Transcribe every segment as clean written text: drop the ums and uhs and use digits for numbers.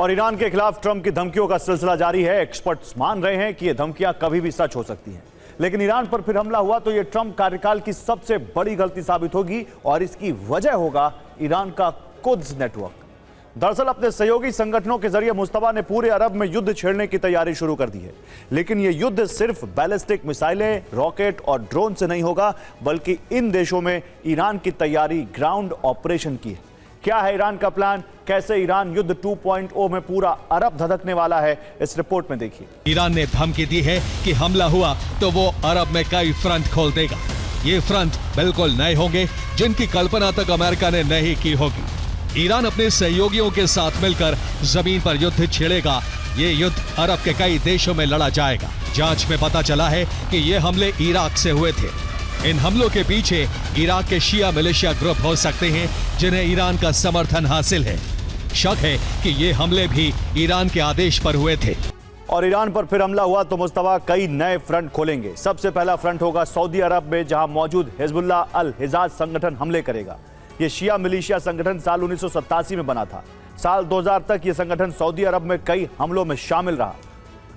और ईरान के खिलाफ ट्रंप की धमकियों का सिलसिला जारी है। एक्सपर्ट्स मान रहे हैं कि ये धमकियां कभी भी सच हो सकती हैं, लेकिन ईरान पर फिर हमला हुआ तो ये ट्रंप कार्यकाल की सबसे बड़ी गलती साबित होगी और इसकी वजह होगा ईरान का कुद्स नेटवर्क। दरअसल अपने सहयोगी संगठनों के जरिए मुस्तफा ने पूरे अरब में युद्ध छेड़ने की तैयारी शुरू कर दी है, लेकिन यह युद्ध सिर्फ बैलिस्टिक मिसाइलें, रॉकेट और ड्रोन से नहीं होगा, बल्कि इन देशों में ईरान की तैयारी ग्राउंड ऑपरेशन की है। क्या है ईरान का प्लान? कैसे ईरान युद्ध 2.0 में पूरा अरब धधकने वाला है, इस रिपोर्ट में देखिए। ईरान ने धमकी दी है कि हमला हुआ तो वो अरब में कई फ्रंट खोल देगा। ये फ्रंट बिल्कुल नए होंगे जिनकी कल्पना तक अमेरिका ने नहीं की होगी। ईरान अपने सहयोगियों के साथ मिलकर जमीन पर युद्ध छेड़ेगा। ये युद्ध अरब के कई देशों में लड़ा जाएगा। जांच में पता चला है कि ये हमले इराक से हुए थे। इन हमलों के पीछे इराक के शिया मिलिशिया ग्रुप हो सकते हैं जिन्हें ईरान का समर्थन हासिल है। शक है कि ये हमले भी ईरान के आदेश पर हुए थे। और ईरान पर फिर हमला हुआ तो मुस्तफा कई नए फ्रंट खोलेंगे। सबसे पहला फ्रंट होगा सऊदी अरब में, जहां मौजूद हिजबुल्लाह अल हिजाज संगठन हमले करेगा। ये शिया मिलिशिया संगठन साल 1987 में बना था। साल 2000 तक ये संगठन सऊदी अरब में कई हमलों में शामिल रहा।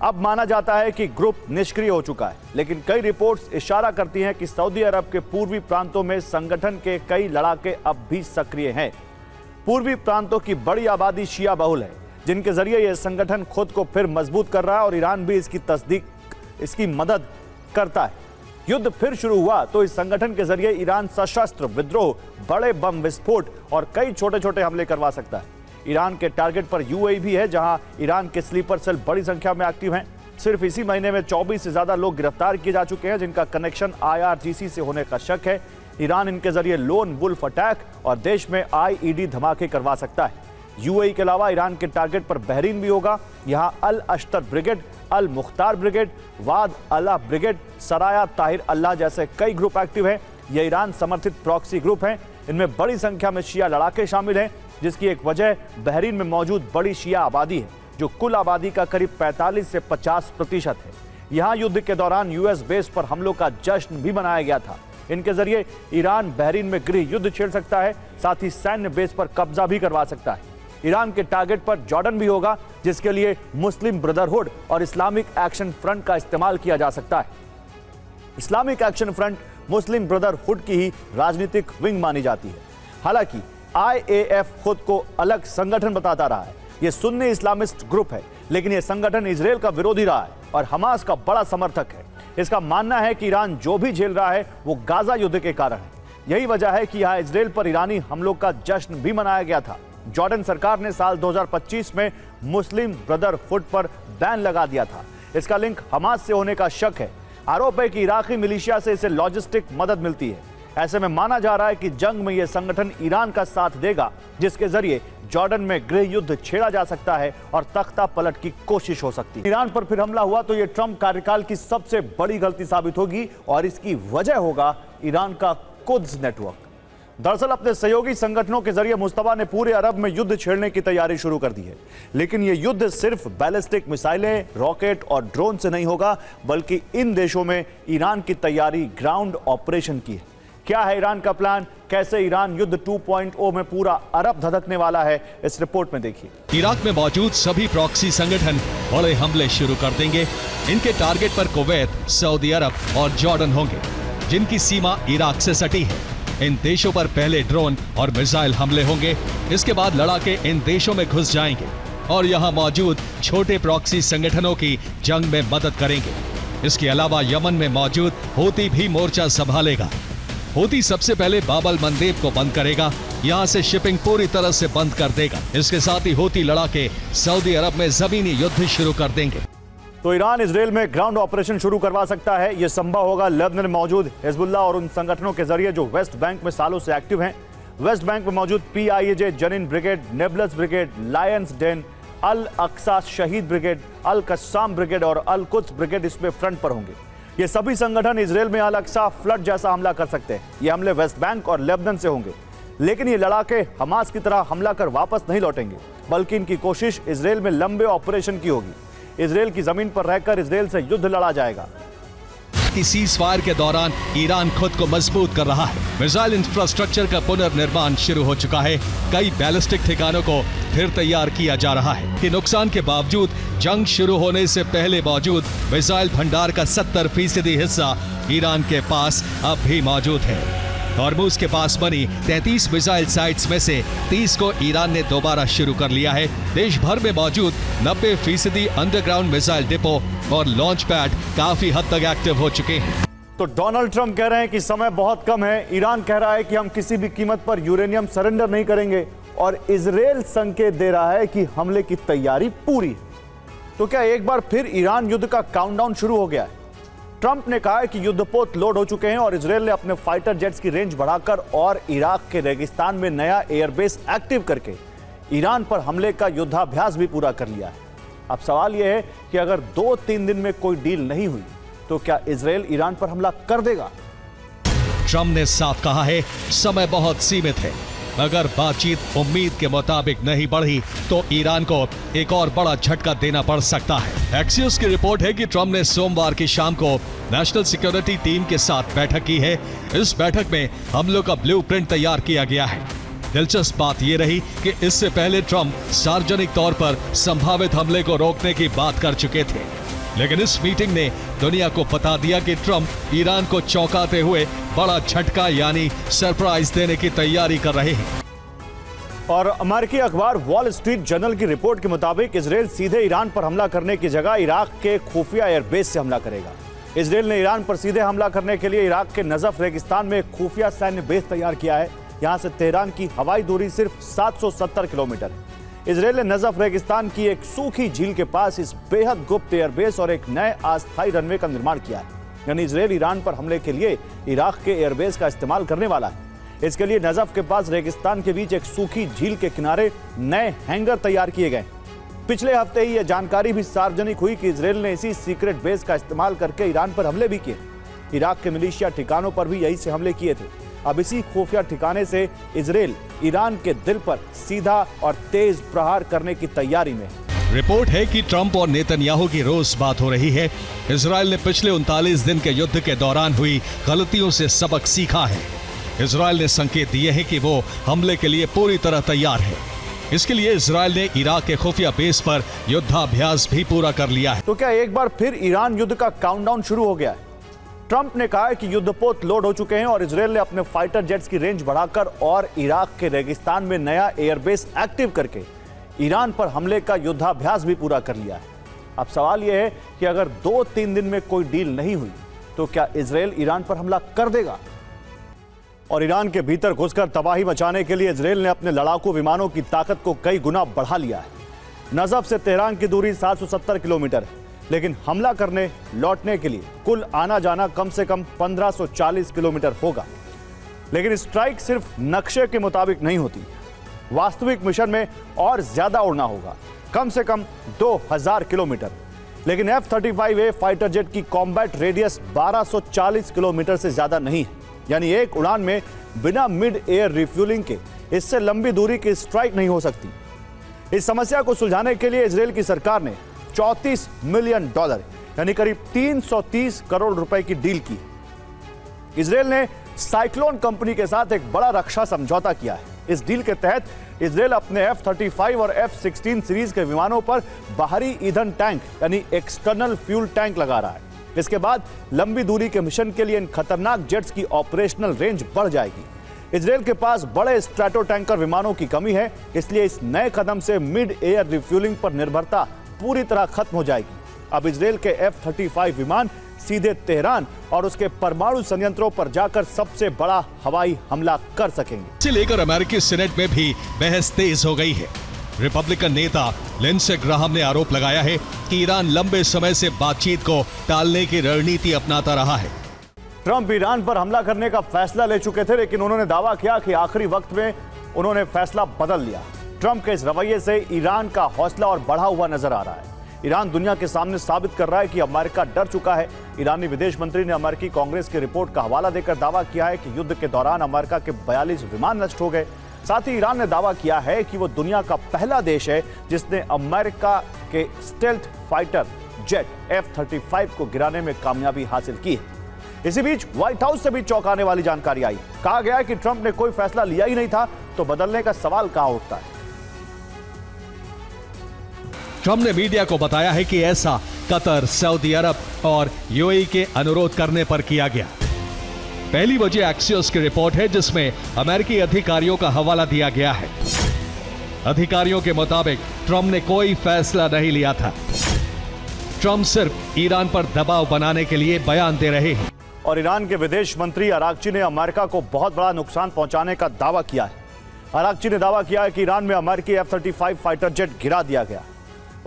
अब माना जाता है कि ग्रुप निष्क्रिय हो चुका है, लेकिन कई रिपोर्ट्स इशारा करती हैं कि सऊदी अरब के पूर्वी प्रांतों में संगठन के कई लड़ाके अब भी सक्रिय हैं। पूर्वी प्रांतों की बड़ी आबादी शिया बहुल है, जिनके जरिए यह संगठन खुद को फिर मजबूत कर रहा है और ईरान भी इसकी मदद करता है। युद्ध फिर शुरू हुआ तो इस संगठन के जरिए ईरान सशस्त्र विद्रोह, बड़े बम विस्फोट और कई छोटे छोटे हमले करवा सकता है। ईरान के टारगेट पर यूएई भी है, जहां ईरान के स्लीपर सेल बड़ी संख्या में एक्टिव हैं। सिर्फ इसी महीने में 24 से ज्यादा लोग गिरफ्तार किए जा चुके हैं, जिनका कनेक्शन IRGC से होने का शक है। ईरान इनके जरिए लोन वुल्फ अटैक और देश में IED धमाके करवा सकता है। यूएई के अलावा ईरान के टारगेट पर बहरीन भी होगा। यहां अल अश्तर ब्रिगेड, अल मुख्तार ब्रिगेड, वाद अल्लाह ब्रिगेड, सराया ताहिर अल्लाह जैसे कई ग्रुप एक्टिव हैं। ये ईरान समर्थित प्रॉक्सी ग्रुप हैं। इनमें बड़ी संख्या में शिया लड़ाके शामिल हैं, जिसकी एक वजह बहरीन में मौजूद बड़ी शिया आबादी है, जो कुल आबादी का करीब 45 से 50% है। यहाँ युद्ध के दौरान यूएस बेस पर हमलों का जश्न भी मनाया गया था। इनके जरिए ईरान बहरीन में गृह युद्ध छेड़ सकता है, साथ ही सैन्य बेस पर कब्जा भी करवा सकता है। ईरान के टारगेट पर जॉर्डन भी होगा, जिसके लिए मुस्लिम ब्रदरहुड और इस्लामिक एक्शन फ्रंट का इस्तेमाल किया जा सकता है। इस्लामिक एक्शन फ्रंट मुस्लिम ब्रदरहुड की ही राजनीतिक विंग मानी जाती है। हालांकि IAF खुद को अलग संगठन बताता रहा है। यह सुन्नी इस्लामिस्ट ग्रुप है, लेकिन यह संगठन इजराइल का विरोधी रहा है और हमास का बड़ा समर्थक है। इसका मानना है कि ईरान जो भी झेल रहा है वो गाजा युद्ध के कारण है। यही वजह है कि यहां इजराइल पर ईरानी हमलों का जश्न भी मनाया गया था। जॉर्डन सरकार ने साल 2025 में मुस्लिम ब्रदरहुड पर बैन लगा दिया था। इसका लिंक हमास से होने का शक है। आरोप है कि इराकी मिलिशिया से इसे लॉजिस्टिक मदद मिलती है। ऐसे में माना जा रहा है कि जंग में यह संगठन ईरान का साथ देगा, जिसके जरिए जॉर्डन में गृह युद्ध छेड़ा जा सकता है और तख्ता पलट की कोशिश हो सकती है। ईरान पर फिर हमला हुआ तो यह ट्रंप कार्यकाल की सबसे बड़ी गलती साबित होगी और इसकी वजह होगा ईरान का कुद्स नेटवर्क। दरअसल अपने सहयोगी संगठनों के जरिए मुस्तफा ने पूरे अरब में युद्ध छेड़ने की तैयारी शुरू कर दी है, लेकिन यह युद्ध सिर्फ बैलिस्टिक मिसाइलें, रॉकेट और ड्रोन से नहीं होगा, बल्कि इन देशों में ईरान की तैयारी ग्राउंड ऑपरेशन की है। क्या है ईरान का प्लान? कैसे ईरान युद्ध 2.0 में पूरा अरब धधकने वाला है, इस रिपोर्ट में देखिए। इराक में मौजूद सभी प्रॉक्सी संगठन बड़े हमले शुरू कर देंगे। इनके टारगेट पर कुवैत, सऊदी अरब और जॉर्डन होंगे, जिनकी सीमा इराक से सटी है। इन देशों पर पहले ड्रोन और मिसाइल हमले होंगे। इसके बाद लड़ाके इन देशों में घुस जाएंगे और यहाँ मौजूद छोटे प्रॉक्सी संगठनों की जंग में मदद करेंगे। इसके अलावा यमन में मौजूद हूती भी मोर्चा संभालेगा। हूती सबसे पहले बाब-अल मंदेब को बंद करेगा। यहाँ से शिपिंग पूरी तरह से बंद कर देगा। इसके साथ ही हूती लड़ाके सऊदी अरब में जमीनी युद्ध शुरू कर देंगे। तो ईरान इजराइल में ग्राउंड ऑपरेशन शुरू करवा सकता है। यह संभव होगा लेबनान में मौजूद हिजबुल्लाह और उन संगठनों के जरिए जो वेस्ट बैंक में सालों से एक्टिव हैं। वेस्ट बैंक में मौजूद PIJ, Jenin brigade, Nablus brigade, Lions Den, Al Aqsa शहीद ब्रिगेड, अल कस्साम ब्रिगेड और अल कुद्स ब्रिगेड इसमें फ्रंट पर होंगे। ये सभी संगठन इजराइल में अल अक्सा फ्लड जैसा हमला कर सकते हैं। ये हमले वेस्ट बैंक और लेबनान से होंगे, लेकिन ये लड़ाके हमास की तरह हमला कर वापस नहीं लौटेंगे, बल्कि इनकी कोशिश इजराइल में लंबे ऑपरेशन की होगी। इजराइल की जमीन पर रहकर इजराइल से युद्ध लड़ा जाएगा। सीज फायर के दौरान ईरान खुद को मजबूत कर रहा है। मिसाइल इंफ्रास्ट्रक्चर का पुनर्निर्माण शुरू हो चुका है। कई बैलिस्टिक ठिकानों को फिर तैयार किया जा रहा है कि नुकसान के बावजूद जंग शुरू होने से पहले मौजूद मिसाइल भंडार का 70% हिस्सा ईरान के पास अब भी मौजूद है। हॉर्मुज के पास बनी 33 मिसाइल साइट्स में से 30 को ईरान ने दोबारा शुरू कर लिया है। देश भर में मौजूद 90% अंडरग्राउंड मिसाइल डिपो और लॉन्च पैड काफी हद तक एक्टिव हो चुके हैं। तो डोनाल्ड ट्रंप कह रहे हैं कि समय बहुत कम है। ईरान कह रहा है कि हम किसी भी कीमत पर यूरेनियम सरेंडर नहीं करेंगे और इजराइल संकेत दे रहा है कि हमले की तैयारी पूरी है। तो क्या एक बार फिर ईरान युद्ध का काउंटडाउन शुरू हो गया है? ट्रंप ने कहा है कि युद्धपोत लोड हो चुके हैं और इजराइल ने अपने फाइटर जेट्स की रेंज बढ़ाकर और इराक के रेगिस्तान में नया एयरबेस एक्टिव करके ईरान पर हमले का युद्धाभ्यास भी पूरा कर लिया है। अब सवाल यह है कि अगर 2-3 दिन में कोई डील नहीं हुई तो क्या इजराइल ईरान पर हमला कर देगा? ट्रंप ने साफ कहा है समय बहुत सीमित है। अगर बातचीत उम्मीद के मुताबिक नहीं बढ़ी तो ईरान को एक और बड़ा झटका देना पड़ सकता है। एक्सियोस की रिपोर्ट है कि ट्रंप ने सोमवार की शाम को नेशनल सिक्योरिटी टीम के साथ बैठक की है। इस बैठक में हमलों का ब्लूप्रिंट तैयार किया गया है। दिलचस्प बात यह रही कि इससे पहले ट्रंप सार्वजनिक तौर पर संभावित हमले को रोकने की बात कर चुके थे, लेकिन इस मीटिंग ने दुनिया को बता दिया कि ट्रंप ईरान को चौंकाते हुए बड़ा झटका यानी सरप्राइज देने की तैयारी कर रहे हैं। और अमेरिकी अखबार वॉल स्ट्रीट जर्नल की रिपोर्ट के मुताबिक इजराइल सीधे ईरान पर हमला करने की जगह इराक के खुफिया एयरबेस से हमला करेगा। इजराइल ने ईरान पर सीधे हमला करने के लिए इराक के नजफ रेगिस्तान में एक खुफिया सैन्य बेस तैयार किया है। यहां से तेहरान की हवाई दूरी सिर्फ 770 किलोमीटर है। इजराइल ने नजफ रेगिस्तान की एक सूखी झील के पास इस बेहद गुप्त एयरबेस और एक नए अस्थायी रनवे का निर्माण किया है। यानी इजराइल ईरान पर हमले के लिए इराक के एयरबेस का इस्तेमाल करने वाला है। इसके लिए नजफ के पास रेगिस्तान के बीच एक सूखी झील के किनारे नए हैंगर तैयार किए गए। पिछले हफ्ते ही यह जानकारी भी सार्वजनिक हुई कि इजराइल ने इसी सीक्रेट बेस का इस्तेमाल करके ईरान पर हमले भी किए। इराक के मिलिशिया ठिकानों पर भी यही से हमले किए थे। अब इसी खुफिया ठिकाने से इजराइल ईरान के दिल पर सीधा और तेज प्रहार करने की तैयारी में है। रिपोर्ट है कि ट्रंप और नेतन्याहू की रोज बात हो रही है। इजराइल ने पिछले 39 दिन के युद्ध के दौरान हुई गलतियों से सबक सीखा है। इजराइल ने संकेत दिए हैं कि वो हमले के लिए पूरी तरह तैयार है। इसके लिए इजराइल ने इराक के खुफिया बेस पर युद्धाभ्यास भी पूरा कर लिया है। तो क्या एक बार फिर ईरान युद्ध का काउंटडाउन शुरू हो गया है? ट्रंप ने कहा है कि युद्धपोत लोड हो चुके हैं और इजराइल ने अपने फाइटर जेट्स की रेंज बढ़ाकर और इराक के रेगिस्तान में नया एयरबेस एक्टिव करके ईरान पर हमले का युद्धाभ्यास भी पूरा कर लिया है। अब सवाल यह है कि अगर 2-3 दिन में कोई डील नहीं हुई तो क्या इजराइल ईरान पर हमला कर देगा? और ईरान के भीतर घुसकर तबाही मचाने के लिए इजराइल ने अपने लड़ाकू विमानों की ताकत को कई गुना बढ़ा लिया है। नजफ से तेहरान की दूरी 770 किलोमीटर है, लेकिन हमला करने लौटने के लिए कुल आना जाना कम से कम 1540 किलोमीटर होगा। लेकिन स्ट्राइक सिर्फ नक्शे के मुताबिक नहीं होती। वास्तविक मिशन में और ज्यादा उड़ना होगा, कम से कम 2000 किलोमीटर। लेकिन F-35A फाइटर जेट की कॉम्बैट रेडियस 1240 किलोमीटर से ज्यादा नहीं है। यानी एक उड़ान में बिना मिड एयर रिफ्यूलिंग के इससे लंबी दूरी की स्ट्राइक नहीं हो सकती। इस समस्या को सुलझाने के लिए इजराइल की सरकार ने $34 मिलियन यानी करीब 330 करोड़ रुपए की डील की। इजराइल ने साइक्लोन कंपनी के साथ एक बड़ा रक्षा समझौता किया है। इस डील के तहत इजराइल अपने F-35 और F-16 सीरीज के विमानों पर बाहरी ईंधन टैंक यानी एक्सटर्नल फ्यूल टैंक लगा रहा है। इसके बाद लंबी दूरी के मिशन के लिए इन खतरनाक जेट्स की ऑपरेशनल रेंज बढ़ जाएगी। इजराइल के पास बड़े स्ट्रैटो टैंकर विमानों की कमी है, इसलिए इस नए कदम से मिड एयर रिफ्यूलिंग पर निर्भरता पूरी तरह खत्म हो जाएगी। अब इजराइल के F-35 विमान सीधे तेहरान और उसके परमाणु संयंत्रों पर जाकर सबसे बड़ा हवाई हमला कर सकेंगे। इसे लेकर अमेरिकी सीनेट में भी बहस तेज हो गई है। रिपब्लिकन नेता लिंडसे ग्राहम ने आरोप लगाया है कि ईरान लंबे समय से बातचीत को टालने की रणनीति अपनाता रहा है। ट्रंप ईरान पर हमला करने का फैसला ले चुके थे, लेकिन उन्होंने दावा किया कि आखिरी वक्त में उन्होंने फैसला बदल लिया। ट्रंप के इस रवैये से ईरान का हौसला और बढ़ा हुआ नजर आ रहा है। ईरान दुनिया के सामने साबित कर रहा है कि अमेरिका डर चुका है। ईरानी विदेश मंत्री ने अमेरिकी कांग्रेस की रिपोर्ट का हवाला देकर दावा किया है कि युद्ध के दौरान अमेरिका के 42 विमान नष्ट हो गए। साथ ही ईरान ने दावा किया है कि वो दुनिया का पहला देश है जिसने अमेरिका के स्टेल्थ फाइटर जेट F-35 को गिराने में कामयाबी हासिल की है। इसी बीच व्हाइट हाउस से भी चौंकाने वाली जानकारी आई। कहा गया है कि ट्रंप ने कोई फैसला लिया ही नहीं था, तो बदलने का सवाल कहां उठता है। ट्रंप ने मीडिया को बताया है कि ऐसा कतर, सऊदी अरब और यूएई के अनुरोध करने पर किया गया। पहली वजह एक्सियोस की रिपोर्ट है, जिसमें अमेरिकी अधिकारियों का हवाला दिया गया है। अधिकारियों के मुताबिक ट्रंप ने कोई फैसला नहीं लिया था। ट्रंप सिर्फ ईरान पर दबाव बनाने के लिए बयान दे रहे हैं। और ईरान के विदेश मंत्री अरागची ने अमेरिका को बहुत बड़ा नुकसान पहुंचाने का दावा किया है। अरागची ने दावा किया है कि ईरान में अमेरिकी F-35 फाइटर जेट गिरा दिया गया।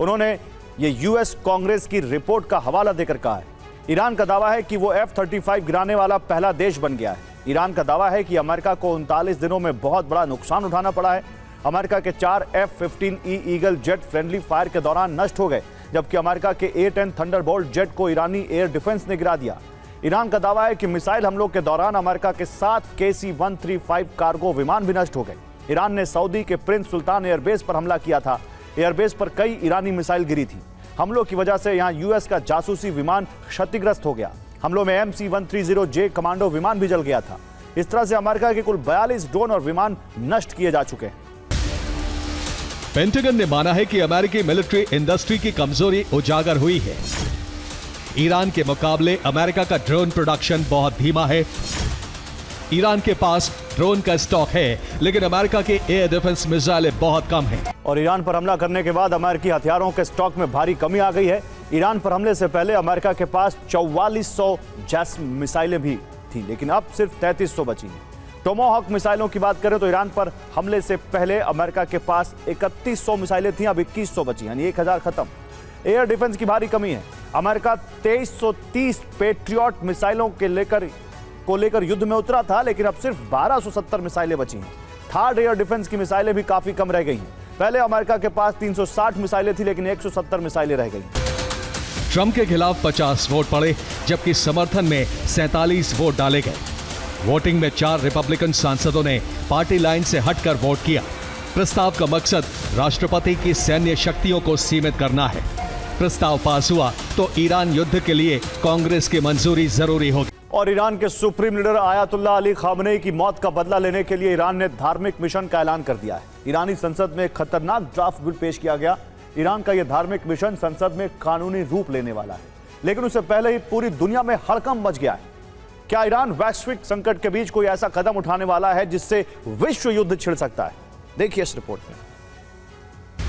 उन्होंने ये यूएस कांग्रेस की रिपोर्ट का हवाला देकर कहा है। ईरान का दावा है कि वो F-35 गिराने वाला पहला देश बन गया है। ईरान का दावा है कि अमेरिका को 39 दिनों में बहुत बड़ा नुकसान उठाना पड़ा है। अमेरिका के 4 F-15E eagle jet friendly fire के दौरान नष्ट हो गए, जबकि अमेरिका के A-10 थंडरबोल्ट जेट को ईरानी एयर डिफेंस ने गिरा दिया। ईरान का दावा है कि मिसाइल हमलों के दौरान अमेरिका के 7 KC-135 कार्गो विमान भी नष्ट हो गए। ईरान ने सऊदी के प्रिंस सुल्तान एयरबेस पर हमला किया था। एयरबेस पर कई ईरानी मिसाइल गिरी थी। हमलों की वजह से यहां यूएस का जासूसी विमान क्षतिग्रस्त हो गया। हमलों में MC-130J कमांडो विमान भी जल गया था। इस तरह से अमेरिका के कुल 42 ड्रोन और विमान नष्ट किए जा चुके हैं। पेंटागन ने माना है कि अमेरिकी मिलिट्री इंडस्ट्री की कमजोरी उजागर हुई है। ईरान के मुकाबले अमेरिका का ड्रोन प्रोडक्शन बहुत धीमा है। ईरान के पास ड्रोन का स्टॉक है, लेकिन अमेरिका के एयर डिफेंस मिसाइलें बहुत कम हैं। और ईरान पर हमला करने के बाद अमेरिकी हथियारों के स्टॉक में भारी कमी आ गई है। ईरान पर हमले से पहले अमेरिका के पास 4400 जैस मिसाइलें भी थी, लेकिन अब सिर्फ 3300 बची हैं। टोमाहॉक मिसाइलों की बात करें तो ईरान पर हमले से पहले अमेरिका के पास 3100 मिसाइलें थी, अब 2100 बची, यानी 1000 खत्म। एयर डिफेंस की भारी कमी है। अमेरिका 2330 पेट्रियट मिसाइलों को लेकर युद्ध में उतरा था, लेकिन अब सिर्फ 1270 मिसाइलें बची हैं। थर्ड एयर डिफेंस की मिसाइलें भी काफी कम रह गई हैं। पहले अमेरिका के पास 360 मिसाइलें थी, लेकिन 170 मिसाइलें रह गई। ट्रंप के खिलाफ 50 वोट पड़े, जबकि समर्थन में 47 वोट डाले गए। वोटिंग में 4 रिपब्लिकन सांसदों ने पार्टी लाइन से हटकर वोट किया। प्रस्ताव का मकसद राष्ट्रपति की सैन्य शक्तियों को सीमित करना है। प्रस्ताव पास हुआ तो ईरान युद्ध के लिए कांग्रेस की मंजूरी जरूरी होगी। और ईरान के supreme leader Ayatollah Ali Khamenei की मौत का बदला लेने के लिए ईरान ने धार्मिक मिशन का ऐलान कर दिया है। ईरानी संसद में एक खतरनाक ड्राफ्ट बिल पेश किया गया। ईरान का यह धार्मिक मिशन संसद में कानूनी रूप लेने वाला है, लेकिन उससे पहले ही पूरी दुनिया में हड़कंप मच गया है। क्या ईरान वैश्विक संकट के बीच कोई ऐसा कदम उठाने वाला है जिससे विश्व युद्ध छिड़ सकता है? देखिए इस रिपोर्ट में।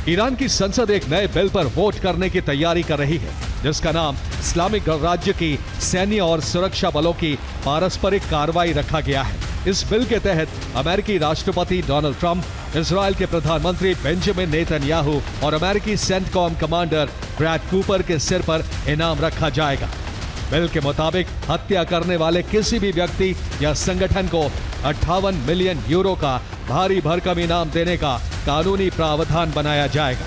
ईरान की संसद एक नए बिल पर वोट करने की तैयारी कर रही है, जिसका नाम इस्लामिक गणराज्य की सैन्य और सुरक्षा बलों की पारस्परिक कार्रवाई रखा गया है। इस बिल के तहत अमेरिकी राष्ट्रपति डोनाल्ड ट्रंप, इजराइल के प्रधानमंत्री बेंजामिन नेतन्याहू और अमेरिकी सेंटकॉम कमांडर ब्रैड कूपर के सिर पर इनाम रखा जाएगा। बिल के मुताबिक हत्या करने वाले किसी भी व्यक्ति या संगठन को 58 मिलियन यूरो का भारी भरकम इनाम देने का कानूनी प्रावधान बनाया जाएगा।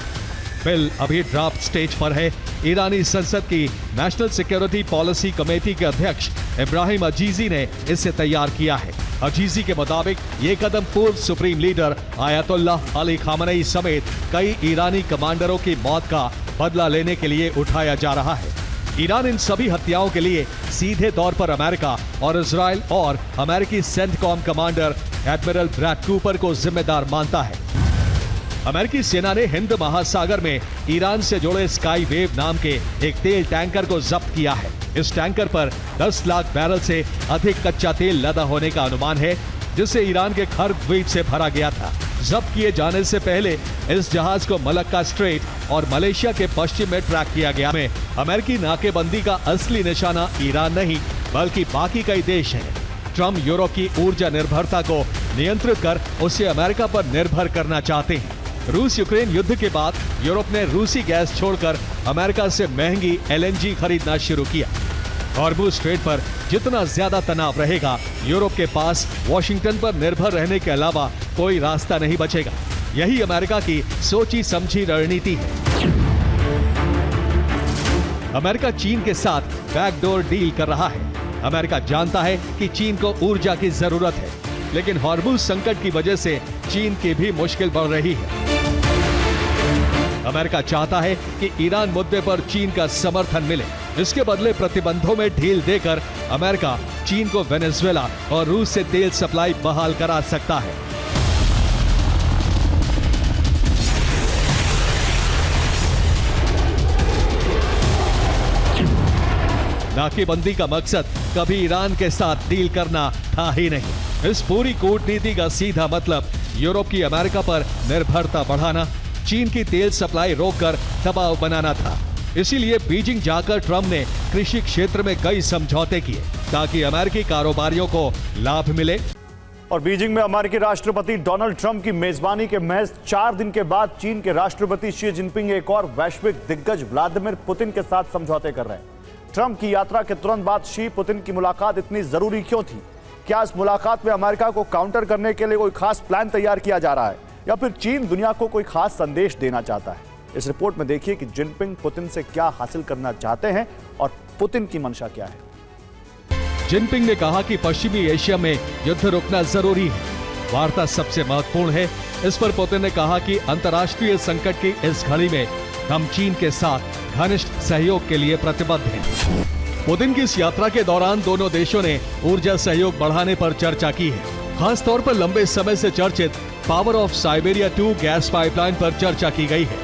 बिल अभी ड्राफ्ट स्टेज पर है। ईरानी संसद की नेशनल सिक्योरिटी पॉलिसी कमेटी के अध्यक्ष इब्राहिम अजीजी ने इसे तैयार किया है। अजीजी के मुताबिक ये कदम पूर्व supreme leader Ayatollah Ali Khamenei समेत कई ईरानी कमांडरों की मौत का बदला लेने के लिए उठाया जा रहा है। ईरान इन सभी हत्याओं के लिए सीधे तौर पर अमेरिका और इजराइल और अमेरिकी CENTCOM commander admiral Brad Cooper को जिम्मेदार मानता है। अमेरिकी सेना ने हिंद महासागर में ईरान से जुड़े स्काई वेव नाम के एक तेल टैंकर को जब्त किया है। इस टैंकर पर 10 लाख बैरल से अधिक कच्चा तेल लदा होने का अनुमान है, जिसे ईरान के खर्ब द्वीप से भरा गया था। जब्त किए जाने से पहले इस जहाज को मलक्का स्ट्रेट और मलेशिया के पश्चिम में ट्रैक किया गया। में अमेरिकी नाकेबंदी का असली निशाना ईरान नहीं, बल्कि बाकी कई देश हैं। ट्रंप यूरोप की ऊर्जा निर्भरता को नियंत्रित कर उसे अमेरिका पर निर्भर करना चाहते हैं। रूस यूक्रेन युद्ध के बाद यूरोप ने रूसी गैस छोड़कर अमेरिका से महंगी LNG खरीदना शुरू किया। हॉर्मुज़ स्ट्रेट पर जितना ज्यादा तनाव रहेगा, यूरोप के पास वॉशिंगटन पर निर्भर रहने के अलावा कोई रास्ता नहीं बचेगा। यही अमेरिका की सोची समझी रणनीति है। अमेरिका चीन के साथ बैकडोर डील कर रहा है। अमेरिका जानता है कि चीन को ऊर्जा की जरूरत है, लेकिन हॉर्मुज़ संकट की वजह से चीन की भी मुश्किल बढ़ रही है। अमेरिका चाहता है कि ईरान मुद्दे पर चीन का समर्थन मिले। इसके बदले प्रतिबंधों में ढील देकर अमेरिका चीन को वेनेजुएला और रूस से तेल सप्लाई बहाल करा सकता है। नाकेबंदी का मकसद कभी ईरान के साथ डील करना था ही नहीं। इस पूरी कूटनीति का सीधा मतलब यूरोप की अमेरिका पर निर्भरता बढ़ाना, चीन की तेल सप्लाई रोककर दबाव बनाना था। इसीलिए बीजिंग जाकर ट्रंप ने कृषि क्षेत्र में कई समझौते किए ताकि अमेरिकी कारोबारियों को लाभ मिले। और बीजिंग में अमेरिकी राष्ट्रपति डोनाल्ड ट्रंप की मेजबानी के महज 4 दिन के बाद चीन के राष्ट्रपति शी जिनपिंग एक और वैश्विक दिग्गज व्लादिमीर पुतिन के साथ समझौते कर रहे हैं। ट्रंप की यात्रा के तुरंत बाद शी पुतिन की मुलाकात इतनी जरूरी क्यों थी? क्या इस मुलाकात में अमेरिका को काउंटर करने के लिए कोई खास प्लान तैयार किया जा रहा है या फिर चीन दुनिया को कोई खास संदेश देना चाहता है? इस रिपोर्ट में देखिए कि जिनपिंग पुतिन से क्या हासिल करना चाहते हैं और पुतिन की मंशा क्या है। जिनपिंग ने कहा कि पश्चिमी एशिया में युद्ध रुकना जरूरी है, वार्ता सबसे महत्वपूर्ण है। इस पर पुतिन ने कहा कि अंतर्राष्ट्रीय संकट की इस घड़ी में हम चीन के साथ घनिष्ठ सहयोग के लिए प्रतिबद्ध हैं। पुतिन की इस यात्रा के दौरान दोनों देशों ने ऊर्जा सहयोग बढ़ाने पर चर्चा की है। खास तौर पर लंबे समय से चर्चित power of Siberia 2 gas pipeline पर चर्चा की गई है।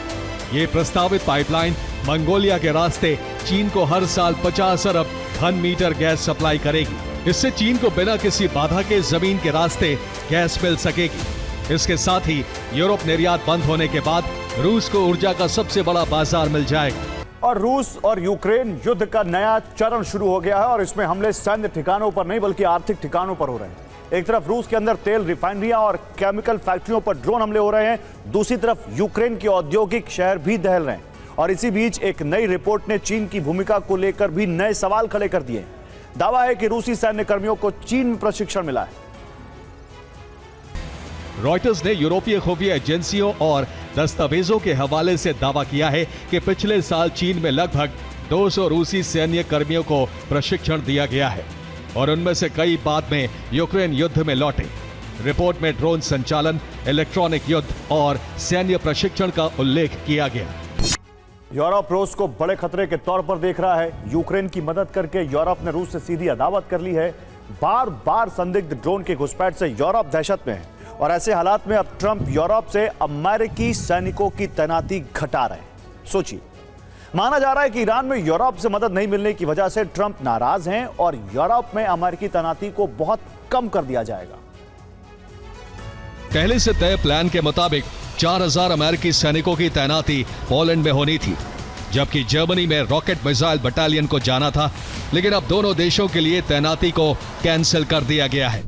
ये प्रस्तावित पाइपलाइन मंगोलिया के रास्ते चीन को हर साल 50 अरब घन मीटर गैस सप्लाई करेगी। इससे चीन को बिना किसी बाधा के जमीन के रास्ते गैस मिल सकेगी। इसके साथ ही यूरोप निर्यात बंद होने के बाद रूस को ऊर्जा का सबसे बड़ा बाजार मिल जाएगा। और रूस और यूक्रेन युद्ध का नया चरण शुरू हो गया है और इसमें हमले सैन्य ठिकानों पर नहीं बल्कि आर्थिक ठिकानों पर हो रहे हैं। एक तरफ रूस के अंदर तेल रिफाइनरियां और केमिकल फैक्ट्रियों पर ड्रोन हमले हो रहे हैं, दूसरी तरफ यूक्रेन के औद्योगिक शहर भी दहल रहे हैं। और इसी बीच एक नई रिपोर्ट ने चीन की भूमिका को लेकर भी नए सवाल खड़े कर दिए। दावा है कि रूसी सैन्य कर्मियों को चीन में प्रशिक्षण मिला है। रॉयटर्स ने यूरोपीय खुफिया एजेंसियों और दस्तावेजों के हवाले से दावा किया है कि पिछले साल चीन में लगभग 200 रूसी सैन्य कर्मियों को प्रशिक्षण दिया गया है और उनमें से कई बाद में यूक्रेन युद्ध में लौटे। रिपोर्ट में ड्रोन संचालन, इलेक्ट्रॉनिक युद्ध और सैन्य प्रशिक्षण का उल्लेख किया गया। यूरोप रूस को बड़े खतरे के तौर पर देख रहा है। यूक्रेन की मदद करके यूरोप ने रूस से सीधी अदावत कर ली है। बार बार संदिग्ध ड्रोन की घुसपैठ से यूरोप दहशत में है और ऐसे हालात में अब ट्रंप यूरोप से अमेरिकी सैनिकों की तैनाती घटा रहे हैं। सोचिए, माना जा रहा है कि ईरान में यूरोप से मदद नहीं मिलने की वजह से ट्रंप नाराज हैं और यूरोप में अमेरिकी तैनाती को बहुत कम कर दिया जाएगा। पहले से तय प्लान के मुताबिक 4000 अमेरिकी सैनिकों की तैनाती पोलैंड में होनी थी, जबकि जर्मनी में रॉकेट मिसाइल बटालियन को जाना था। लेकिन अब दोनों देशों के लिए तैनाती को कैंसिल कर दिया गया है।